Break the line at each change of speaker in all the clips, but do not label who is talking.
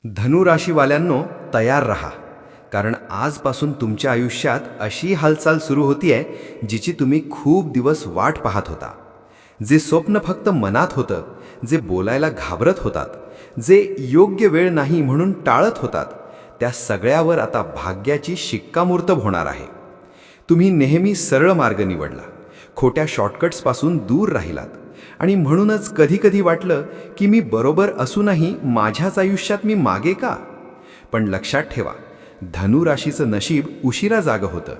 धनुराशीवाल्यांनो, तयार रहा. कारण आजपासून तुमच्या आयुष्यात अशी हालचाल सुरू होतीये जिची तुम्ही खूप दिवस वाट पाहत होता. जे स्वप्न फक्त मनात होतं, जे बोलायला घाबरत होतात, जे योग्य वेळ नाही म्हणून टाळत होतात, त्या सगळ्यावर आता भाग्याची शिक्कामोर्तब होणार आहे. तुम्ही नेहमी सरळ मार्ग निवडला, खोट्या शॉर्टकट्सपासून दूर राहिलात आणि म्हणूनच कधीकधी वाटलं की मी बरोबर असूनही माझ्याच आयुष्यात मी मागे का. पण लक्षात ठेवा, धनुराशीचं नशीब उशिरा जागं होतं,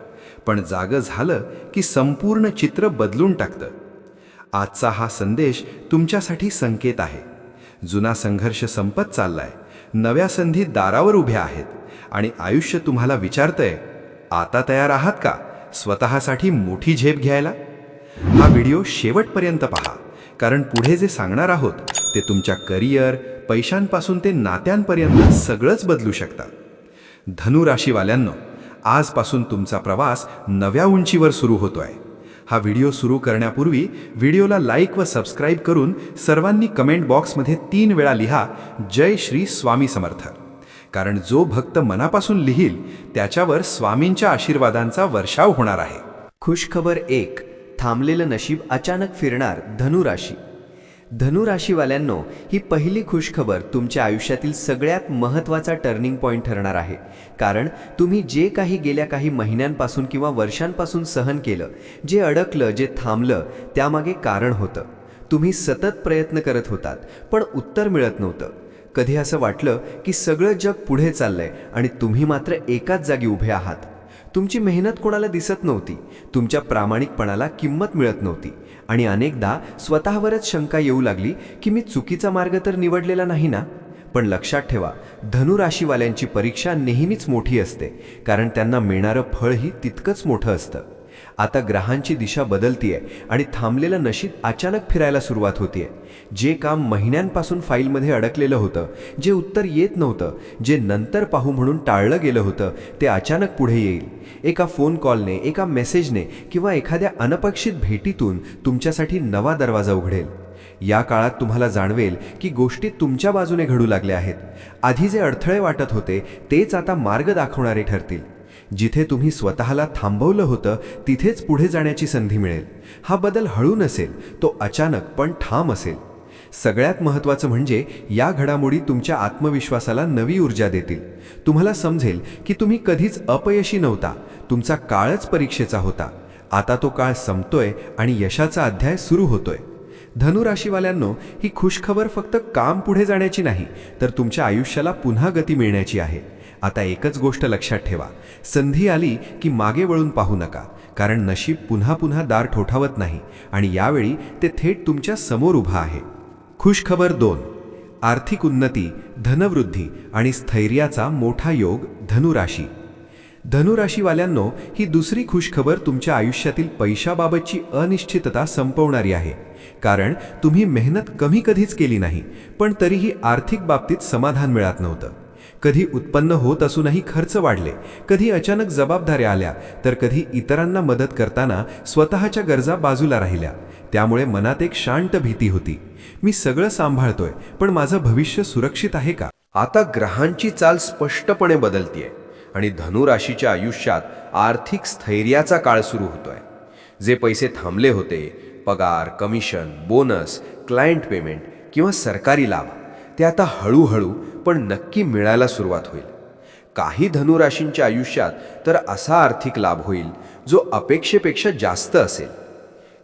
पण जागं झालं की संपूर्ण चित्र बदलून टाकतं. आजचा हा संदेश तुमच्यासाठी संकेत आहे. जुना संघर्ष संपत चाललाय, नव्या संधी दारावर उभ्या आहेत आणि आयुष्य तुम्हाला विचारतंय, आता तयार आहात का स्वतःसाठी मोठी झेप घ्यायला. हा व्हिडिओ शेवटपर्यंत पहा, कारण पुढे जे सांगणार आहोत ते तुमच्या करिअर, पैशांपासून ते नात्यांपर्यंत सगळंच बदलू शकतात. धनुराशीवाल्यांनो, आजपासून तुमचा प्रवास नव्या उंचीवर सुरू होतोय. हा व्हिडिओ सुरू करण्यापूर्वी व्हिडिओला लाईक व सबस्क्राईब करून सर्वांनी कमेंट बॉक्समध्ये 3 वेळा लिहा, जय श्री स्वामी समर्थ. कारण जो भक्त मनापासून लिहील त्याच्यावर स्वामींच्या आशीर्वादांचा वर्षाव होणार आहे.
खुशखबर 1. थांबलेलं नशीब अचानक फिरणार. धनुराशी. धनुराशीवाल्यांनो, ही पहिली खुशखबर तुमच्या आयुष्यातील सगळ्यात महत्त्वाचा टर्निंग पॉईंट ठरणार आहे. कारण तुम्ही जे काही गेल्या काही महिन्यांपासून किंवा वर्षांपासून सहन केलं, जे अडकलं, जे थांबलं, त्यामागे कारण होतं. तुम्ही सतत प्रयत्न करत होतात, पण उत्तर मिळत नव्हतं. कधी असं वाटलं की सगळं जग पुढे चाललंय आणि तुम्ही मात्र एकाच जागी उभे आहात. तुमची मेहनत कोणाला दिसत नव्हती, तुमच्या प्रामाणिकपणाला किंमत मिळत नव्हती आणि अनेकदा स्वतःवरच शंका येऊ लागली की मी चुकीचा मार्ग तर निवडलेला नाही ना. पण लक्षात ठेवा, धनुराशीवाल्यांची परीक्षा नेहमीच मोठी असते, कारण त्यांना मिळणारं फळही तितकंच मोठं असतं. आता ग्रहांची दिशा बदलतीये आणि थांबलेलं नशीब अचानक फिरायला सुरुवात होतीये. जे काम महिन्यांपासून फाईलमध्ये अडकलेलं होतं, जे उत्तर येत नव्हतं, जे नंतर पाहू म्हणून टाळलं गेलं होतं, ते अचानक पुढे येईल. एका फोन कॉलने, एका मेसेजने किंवा एखाद्या अनपेक्षित भेटीतून तुमच्यासाठी नवा दरवाजा उघडेल. या काळात तुम्हाला जाणवेल की गोष्टी तुमच्या बाजूने घडू लागल्या आहेत. आधी जे अडथळे वाटत होते तेच आता मार्ग दाखवणारे ठरतील. जिथे तुम्ही स्वतःला थांबवलं होतं तिथेच पुढे जाण्याची संधी मिळेल. हा बदल हळू नसेल, तो अचानक पण ठाम असेल. सगळ्यात महत्त्वाचं म्हणजे या घडामोडी तुमच्या आत्मविश्वासाला नवी ऊर्जा देतील. तुम्हाला समजेल की तुम्ही कधीच अपयशी नव्हता, तुमचा काळच परीक्षेचा होता. आता तो काळ संपतोय आणि यशाचा अध्याय सुरू होतोय. धनुराशीवाल्यांनो, ही खुशखबर फक्त काम पुढे जाण्याची नाही, तर तुमच्या आयुष्याला पुन्हा गती मिळण्याची आहे. आता एकच गोष्ट लक्षात ठेवा, संधी आली की मागे वळून पाहू नका, कारण नशीब पुन्हा पुन्हा दार ठोठावत नाही आणि यावेळी ते थेट तुमच्या समोर उभा आहे. खुशखबर 2. आर्थिक उन्नती, धनवृद्धी आणि स्थैर्याचा मोठा योग. धनुराशी. धनुराशीवाल्यांनो, ही दुसरी खुशखबर तुमच्या आयुष्यातील पैशाबाबतची अनिश्चितता संपवणारी आहे. कारण तुम्ही मेहनत कधीच केली नाही, पण तरीही आर्थिक बाबतीत समाधान मिळत नव्हतं. कधी उत्पन्न होत असूनही खर्च वाढले, कधी अचानक जबाबदाऱ्या आल्या, तर कधी इतरांना मदत करताना स्वतःच्या गरजा बाजूला राहिल्या. त्यामुळे मनात एक शांत भीती होती, मी सगळं सांभाळतोय, पण माझं भविष्य सुरक्षित आहे का.
आता ग्रहांची चाल स्पष्टपणे बदलतीये आणि धनुराशीच्या आयुष्यात आर्थिक स्थैर्याचा काळ सुरू होतोय. जे पैसे थांबले होते, पगार, कमिशन, बोनस, क्लायंट पेमेंट किंवा सरकारी लाभ, ते आता हळूहळू पण नक्की मिळायला सुरुवात होईल. काही धनुराशींच्या आयुष्यात तर असा आर्थिक लाभ होईल जो अपेक्षेपेक्षा जास्त असेल.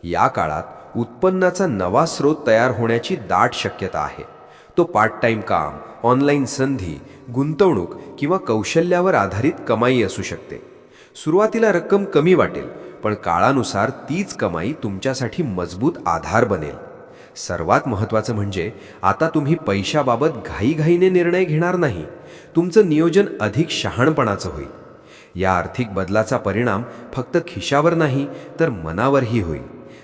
या काळात उत्पन्नाचा नवा स्रोत तयार होण्याची दाट शक्यता आहे. तो पार्ट टाइम काम, ऑनलाईन संधी, गुंतवणूक किंवा कौशल्यावर आधारित कमाई असू शकते. सुरुवातीला रक्कम कमी वाटेल, पण काळानुसार तीच कमाई तुमच्यासाठी मजबूत आधार बनेल. सर्वात महत्त्वाचं म्हणजे आता तुम्ही पैशाबाबत घाईघाईने निर्णय घेणार नाही. तुमचं नियोजन अधिक शहाणपणाचं होईल. या आर्थिक बदलाचा परिणाम फक्त खिशावर नाही, तर मनावरही होईल.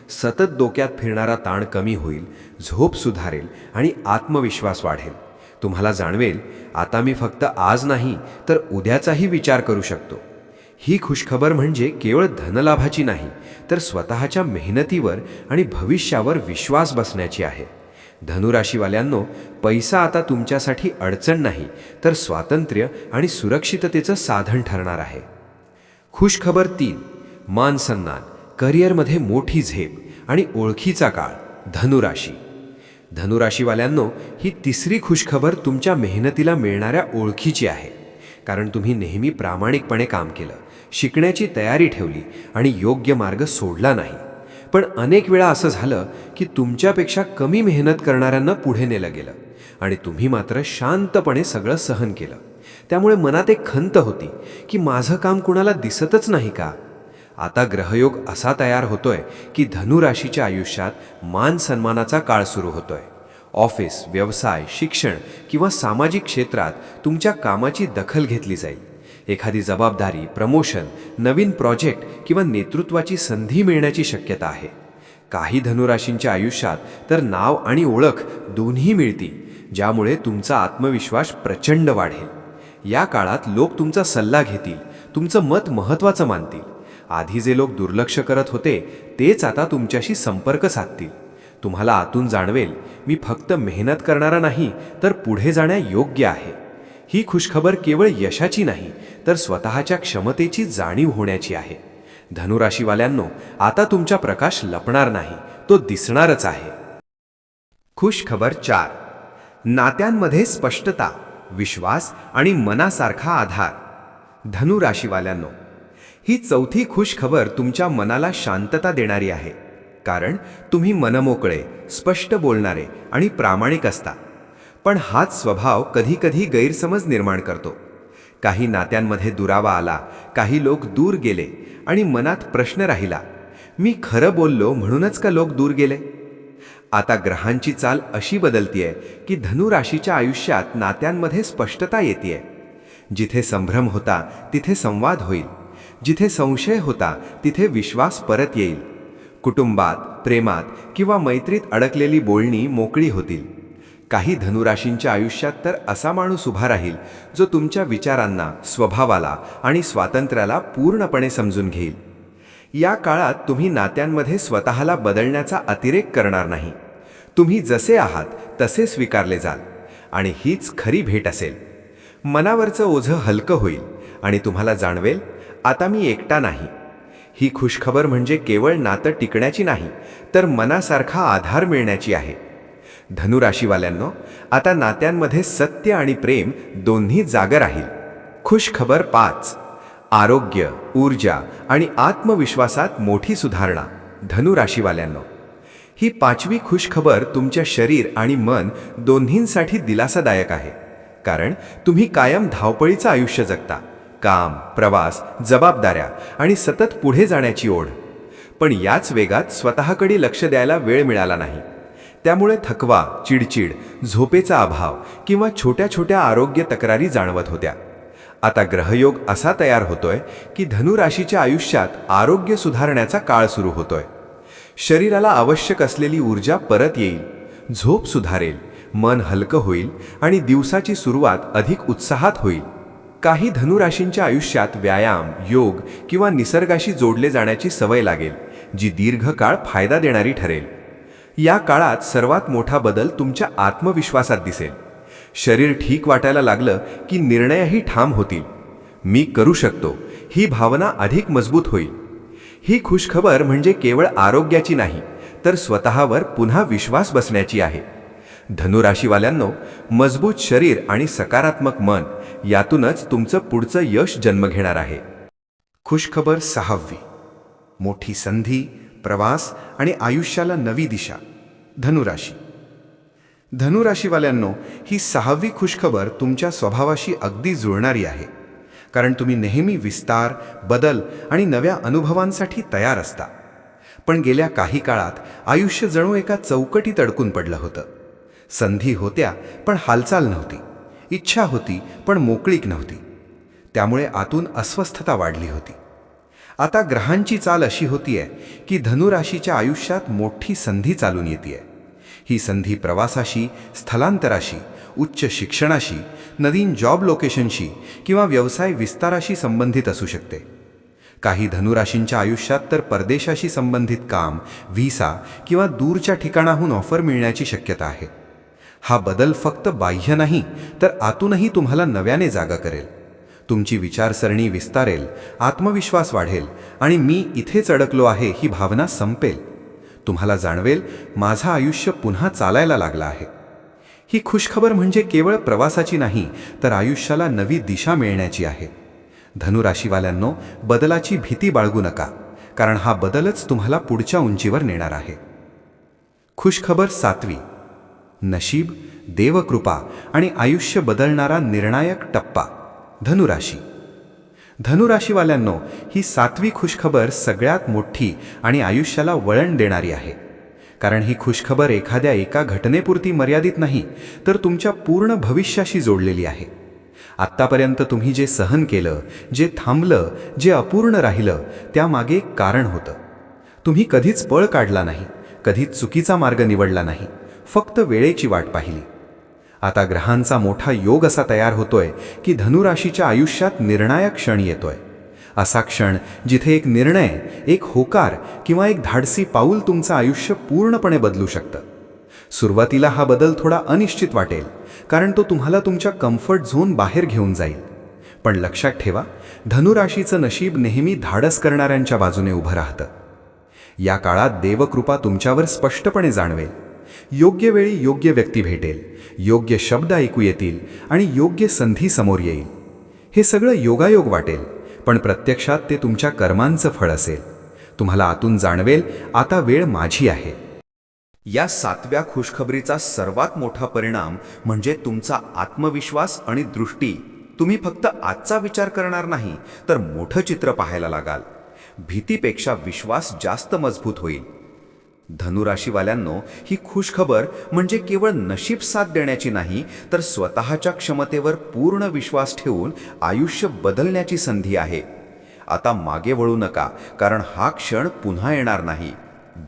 सतत डोक्यात फिरणारा ताण कमी होईल, झोप सुधारेल आणि आत्मविश्वास वाढेल. तुम्हाला जाणवेल, आता मी फक्त आज नाही तर उद्याचाही विचार करू शकतो. ही खुशखबर म्हणजे केवळ धनलाभाची नाही, तर स्वतःच्या मेहनतीवर आणि भविष्यावर विश्वास बसण्याची आहे. धनुराशीवाल्यांनो, पैसा आता तुमच्यासाठी अडचण नाही, तर स्वातंत्र्य आणि सुरक्षिततेचं साधन ठरणार आहे. खुशखबर 3. मान सन्मान, करिअरमध्ये मोठी झेप आणि ओळखीचा काळ. धनुराशी. धनुराशीवाल्यांनो, ही तिसरी खुशखबर तुमच्या मेहनतीला मिळणाऱ्या ओळखीची आहे. कारण तुम्ही नेहमी प्रामाणिकपणे काम केलं, शिकण्याची तयारी ठेवली आणि योग्य मार्ग सोडला नाही. पण अनेक वेळा असं झालं की तुमच्यापेक्षा कमी मेहनत करणाऱ्यांना पुढे नेलं गेलं आणि तुम्ही मात्र शांतपणे सगळं सहन केलं. त्यामुळे मनात एक खंत होती की माझं काम कुणाला दिसतच नाही का? आता ग्रहयोग असा तयार होतोय की धनुराशीच्या आयुष्यात मान सन्मानाचा काळ सुरू होतोय. ऑफिस, व्यवसाय, शिक्षण किंवा सामाजिक क्षेत्रात तुमच्या कामाची दखल घेतली जाईल. एखादी जबाबदारी, प्रमोशन, नवीन प्रोजेक्ट किंवा नेतृत्वाची संधी मिळण्याची शक्यता आहे. काही धनुराशींच्या आयुष्यात तर नाव आणि ओळख दोन्ही मिळतील, ज्यामुळे तुमचा आत्मविश्वास प्रचंड वाढेल. या काळात लोक तुमचा सल्ला घेतील, तुमचं मत महत्त्वाचं मानतील. आधी जे लोक दुर्लक्ष करत होते तेच आता तुमच्याशी संपर्क साधतील. तुम्हाला आतून जाणवेल, मी फक्त मेहनत करणारा नाही, तर पुढे जाण्यायोग्य आहे. ही खुशखबर केवळ यशाची नाही, तर स्वतःच्या क्षमतेची जाणीव होण्याची आहे. धनुराशीवाल्यांनो, आता तुमचा प्रकाश लपणार नाही, तो दिसणारच आहे. खुशखबर 4. नात्यांमध्ये स्पष्टता, विश्वास आणि मनासारखा आधार. धनुराशीवाल्यांनो, ही चौथी खुशखबर तुमच्या मनाला शांतता देणारी आहे. कारण तुम्ही मनमोकळे, स्पष्ट बोलणारे आणि प्रामाणिक असता. पण हाच स्वभाव कधीकधी गैरसमज निर्माण करतो. काही नात्यांमध्ये दुरावा आला, काही लोक दूर गेले आणि मनात प्रश्न राहिला, मी खरं बोललो म्हणूनच का लोक दूर गेले? आता ग्रहांची चाल अशी बदलतीये की धनुराशीच्या आयुष्यात नात्यांमध्ये स्पष्टता येतेय. जिथे संभ्रम होता तिथे संवाद होईल, जिथे संशय होता तिथे विश्वास परत येईल. कुटुंबात, प्रेमात किंवा मैत्रीत अडकलेली बोलणी मोकळी होतील. काही धनुराशींच्या आयुष्यात तर असा माणूस उभा राहील जो तुमच्या विचारांना, स्वभावाला आणि स्वातंत्र्याला पूर्णपणे समजून घेईल. या काळात तुम्ही नात्यांमध्ये स्वतःला बदलण्याचा अतिरेक करणार नाही. तुम्ही जसे आहात तसे स्वीकारले जाल आणि हीच खरी भेट असेल. मनावरचं ओझं हलकं होईल आणि तुम्हाला जाणवेल, आता मी एकटा नाही. ही खुशखबर म्हणजे केवळ नातं टिकण्याची नाही, तर मनासारखा आधार मिळण्याची आहे. धनुराशीवाल्यांनो, आता नात्यांमध्ये सत्य आणि प्रेम दोन्ही जागं राहील. खुशखबर 5. आरोग्य, ऊर्जा आणि आत्मविश्वासात मोठी सुधारणा. धनुराशीवाल्यांनो, ही 5वी खुशखबर तुमच्या शरीर आणि मन दोन्हींसाठी दिलासादायक आहे. कारण तुम्ही कायम धावपळीचं आयुष्य जगता. काम, प्रवास, जबाबदाऱ्या आणि सतत पुढे जाण्याची ओढ. पण याच वेगात स्वतःकडे लक्ष द्यायला वेळ मिळाला नाही. त्यामुळे थकवा, चिडचिड, झोपेचा अभाव किंवा छोट्या छोट्या आरोग्य तक्रारी जाणवत होत्या. आता ग्रहयोग असा तयार होतोय की धनुराशीच्या आयुष्यात आरोग्य सुधारण्याचा काळ सुरू होतोय. शरीराला आवश्यक असलेली ऊर्जा परत येईल, झोप सुधारेल, मन हलकं होईल आणि दिवसाची सुरुवात अधिक उत्साहात होईल. काही धनुराशींच्या आयुष्यात व्यायाम, योग किंवा निसर्गाशी जोडले जाण्याची सवय लागेल, जी दीर्घकाळ फायदा देणारी ठरेल. या काळात सर्वात मोठा बदल तुमच्या आत्मविश्वासात दिसेल. शरीर ठीक वाटायला लागलं की निर्णयही ठाम होतील. मी करू शकतो ही भावना अधिक मजबूत होईल. ही खुशखबर म्हणजे केवळ आरोग्याची नाही, तर स्वतःवर पुन्हा विश्वास बसण्याची आहे. धनुराशीवाल्यांनो, मजबूत शरीर आणि सकारात्मक मन यातूनच तुमचं पुढचं यश जन्म घेणार आहे. खुशखबर 6वी. मोठी संधी, प्रवास आणि आयुष्याला नवी दिशा. धनुराशी. धनुराशीवाल्यांनो, ही 6वी खुशखबर तुमच्या स्वभावाशी अगदी जुळणारी आहे. कारण तुम्ही नेहमी विस्तार, बदल आणि नव्या अनुभवांसाठी तयार असता. पण गेल्या काही काळात आयुष्य जणू एका चौकटीत अडकून पडलं होतं. संधी होत्या पण हालचाल नव्हती, इच्छा होती पण मोकळीक नव्हती. त्यामुळे आतून अस्वस्थता वाढली होती. आता ग्रहांची चाल अशी होतीये की धनुराशीच्या आयुष्यात मोठी संधी चालून येतेय. ही संधी प्रवासाशी, स्थलांतराशी, उच्च शिक्षणाशी, नवीन जॉब लोकेशनशी किंवा व्यवसाय विस्ताराशी संबंधित असू शकते. काही धनुराशींच्या आयुष्यात तर परदेशाशी संबंधित काम, व्हिसा किंवा दूरच्या ठिकाणाहून ऑफर मिळण्याची शक्यता आहे. हा बदल फक्त बाह्य नाही तर आतूनही तुम्हाला नव्याने जागा करेल. तुमची विचारसरणी विस्तारेल, आत्मविश्वास वाढेल आणि मी इथेच अडकलो आहे ही भावना संपेल. तुम्हाला जाणवेल, माझं आयुष्य पुन्हा चालायला लागलं आहे. ही खुशखबर म्हणजे केवळ प्रवासाची नाही तर आयुष्याला नवी दिशा मिळण्याची आहे. धनुराशीवाल्यांनो, बदलाची भीती बाळगू नका, कारण हा बदलच तुम्हाला पुढच्या उंचीवर नेणार आहे. खुशखबर 7वी. नशीब, देवकृपा आणि आयुष्य बदलणारा निर्णायक टप्पा. धनुराशी. धनुराशीवाल्यांनो, ही 7वी खुशखबर सगळ्यात मोठी आणि आयुष्याला वळण देणारी आहे. कारण ही खुशखबर एखाद्या एका घटनेपुरती मर्यादित नाही तर तुमच्या पूर्ण भविष्याशी जोडलेली आहे. आत्तापर्यंत तुम्ही जे सहन केलं, जे थांबलं, जे अपूर्ण राहिलं, त्यामागे एक कारण होतं. तुम्ही कधीच पळ काढला नाही, कधीच चुकीचा मार्ग निवडला नाही, फक्त वेळेची वाट पाहिली. आता ग्रहांचा मोठा योग असा तयार होतोय की धनुराशीच्या आयुष्यात निर्णायक क्षण येतोय. असा क्षण जिथे एक निर्णय, एक होकार किंवा एक धाडसी पाऊल तुमचं आयुष्य पूर्णपणे बदलू शकतं. सुरुवातीला हा बदल थोडा अनिश्चित वाटेल, कारण तो तुम्हाला तुमच्या कम्फर्ट झोन बाहेर घेऊन जाईल. पण लक्षात ठेवा, धनुराशीचं नशीब नेहमी धाडस करणाऱ्यांच्या बाजूने उभं राहतं. या काळात देवकृपा तुमच्यावर स्पष्टपणे जाणवेल. योग्य वेळी योग्य व्यक्ती भेटेल, योग्य शब्द ऐकू येतील आणि योग्य संधी समोर येईल. हे सगळं योगायोग वाटेल, पण प्रत्यक्षात ते तुमच्या कर्मांचं फळ असेल. तुम्हाला आतून जाणवेल, आता वेळ माझी आहे.
या 7व्या खुशखबरीचा सर्वात मोठा परिणाम म्हणजे तुमचा आत्मविश्वास आणि दृष्टी. तुम्ही फक्त आजचा विचार करणार नाही तर मोठं चित्र पाहायला लागाल. भीतीपेक्षा विश्वास जास्त मजबूत होईल. धनुराशीवाल्यांनो, ही खुशखबर म्हणजे केवळ नशीब साथ देण्याची नाही तर स्वतःच्या क्षमतेवर पूर्ण विश्वास ठेवून आयुष्य बदलण्याची संधी आहे. आता मागे वळू नका, कारण हा क्षण पुन्हा येणार नाही.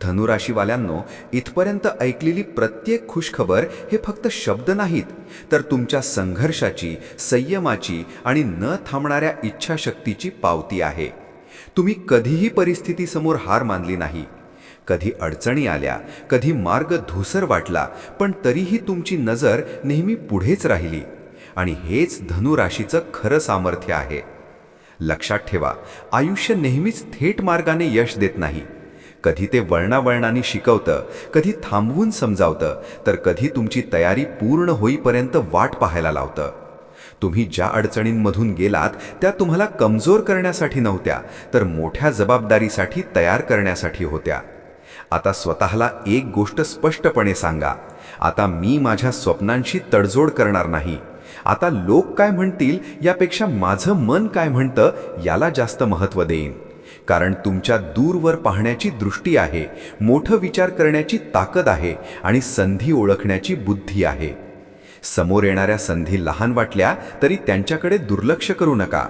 धनुराशीवाल्यांनो, इथपर्यंत ऐकलेली प्रत्येक खुशखबर हे फक्त शब्द नाहीत तर तुमच्या संघर्षाची, संयमाची आणि न थांबणाऱ्या इच्छाशक्तीची पावती आहे. तुम्ही कधीही परिस्थितीसमोर हार मानली नाही. कधी अडचणी आल्या, कधी मार्ग धूसर वाटला, पण तरीही तुमची नजर नेहमी पुढेच राहिली. आणि हेच धनुराशीचं खरं सामर्थ्य आहे. लक्षात ठेवा, आयुष्य नेहमीच थेट मार्गाने यश देत नाही. कधी ते वळणावळणाने शिकवतं, कधी थांबवून समजावतं, तर कधी तुमची तयारी पूर्ण होईपर्यंत वाट पाहायला लावतं. तुम्ही ज्या अडचणींमधून गेलात त्या तुम्हाला कमजोर करण्यासाठी नव्हत्या, तर मोठ्या जबाबदारीसाठी तयार करण्यासाठी होत्या. आता स्वतःला एक गोष्ट स्पष्टपणे सांगा, आता मी माझ्या स्वप्नांशी तडजोड करणार नाही. आता लोक काय म्हणतील यापेक्षा माझं मन काय म्हणतं याला जास्त महत्त्व देईन. कारण तुमच्या दूरवर पाहण्याची दृष्टी आहे, मोठं विचार करण्याची ताकद आहे आणि संधी ओळखण्याची बुद्धी आहे. समोर येणाऱ्या संधी लहान वाटल्या तरी त्यांच्याकडे दुर्लक्ष करू नका.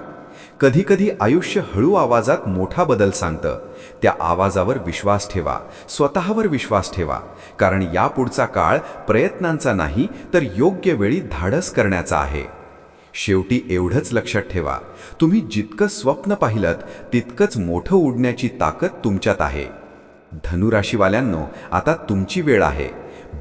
कधीकधी आयुष्य हळू आवाजात मोठा बदल सांगतं. त्या आवाजावर विश्वास ठेवा, स्वतःवर विश्वास ठेवा, कारण यापुढचा काळ प्रयत्नांचा नाही तर योग्य वेळी धाडस करण्याचा आहे. शेवटी एवढंच लक्षात ठेवा, तुम्ही जितकं स्वप्न पाहिलंत तितकंच मोठं उडण्याची ताकद तुमच्यात आहे. धनुराशीवाल्यांनो, आता तुमची वेळ आहे.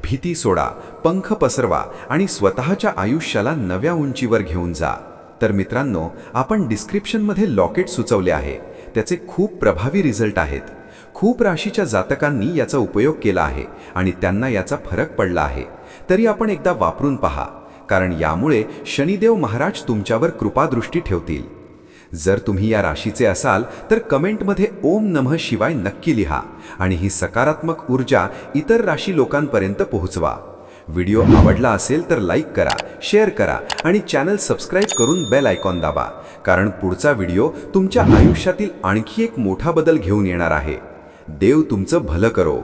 भीती सोडा, पंख पसरवा आणि स्वतःच्या आयुष्याला नव्या उंचीवर घेऊन जा. तर मित्रांनो, आपण डिस्क्रिप्शनमध्ये लॉकेट सुचवले आहे. त्याचे खूप प्रभावी रिझल्ट आहेत. खूप राशीच्या जातकांनी याचा उपयोग केला आहे आणि त्यांना याचा फरक पडला आहे. तरी आपण एकदा वापरून पहा, कारण यामुळे शनिदेव महाराज तुमच्यावर कृपादृष्टी ठेवतील. जर तुम्ही या राशीचे असाल तर कमेंटमध्ये ओम नमः शिवाय नक्की लिहा आणि ही सकारात्मक ऊर्जा इतर राशी लोकांपर्यंत पोहोचवा. व्हिडिओ आवडला असेल तर लाईक करा, शेअर करा आणि चॅनल सबस्क्राईब करून बेल आयकॉन दाबा, कारण पुढचा व्हिडिओ तुमच्या आयुष्यातील आणखी एक मोठा बदल घेऊन येणार आहे. देव तुमचं भलं करो.